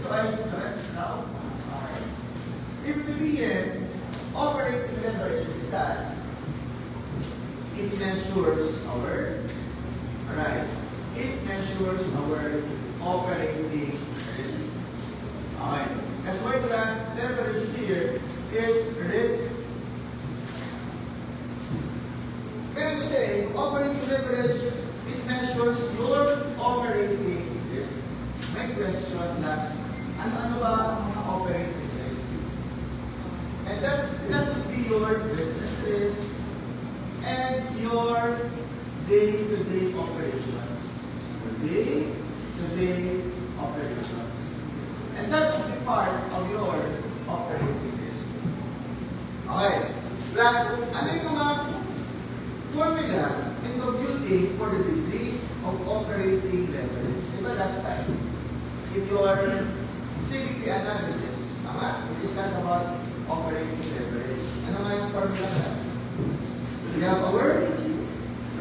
ay stress now. Okay. Ibig sabihin, operating leverage is that it measures our, alright, it measures our operating risk. Okay. As well as leverage here is risk. Meaning to say, operating leverage, it measures your operating risk. May question last, ano ba ang mga operating risk? And that would be your business risk and your day-to-day operations. Your day-to-day operations. And that would be part of your operating risk. Okay. Last, ano yung mga formula in computing for the degree of operating leverage? Diba last time, in your CVP analysis, we discussed about operating leverage. Ano nga yung formula class? You have a word?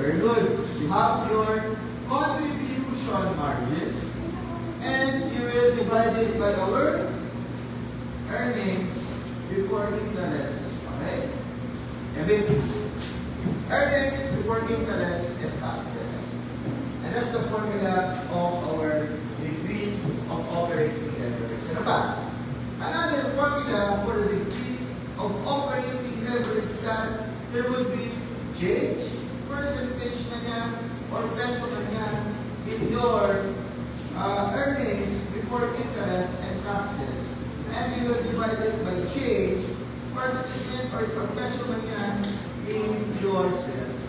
Very good. You have your contribution margin and you will divide it by our earnings before interest. Okay? Earnings before interest and taxes. And that's the formula of our degree of operating leverage. Ano ba? Another formula for the degree of operating leverage that there would be change, percentage na niya, or peso na niya in your earnings before interest and taxes. And you will divide it by change, percentage or peso na niya in your sales.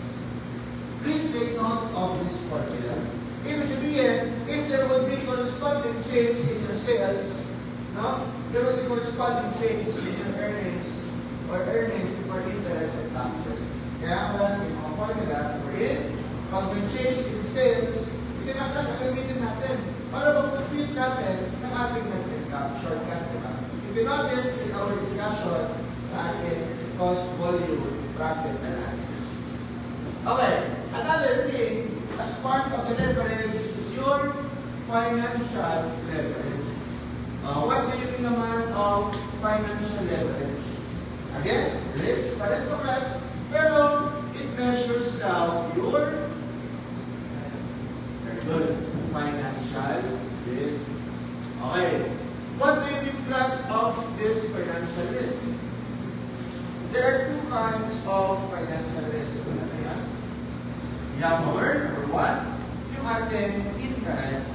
Please take note of this formula. Ibig sabihin, if there would be corresponding change in your sales, no? There would be corresponding change in your earnings or earnings before interest and taxes. Kaya ang last yung mga formula wherein, pag may change in sales, itinaklas ang gamitin natin para mag-compute natin ng ating net income, shortcut, diba? If you notice in our discussion sa ating cost, volume, profit analysis. Okay, another thing, as part of the leverage is your financial leverage. What do you mean naman of financial leverage? Again, risk pa rin for us, pero it measures now your very good financial risk. Okay, what do you mean plus of this financial risk? There are two kinds of financial risk. Ano yan? You have our, number one, yung ating interest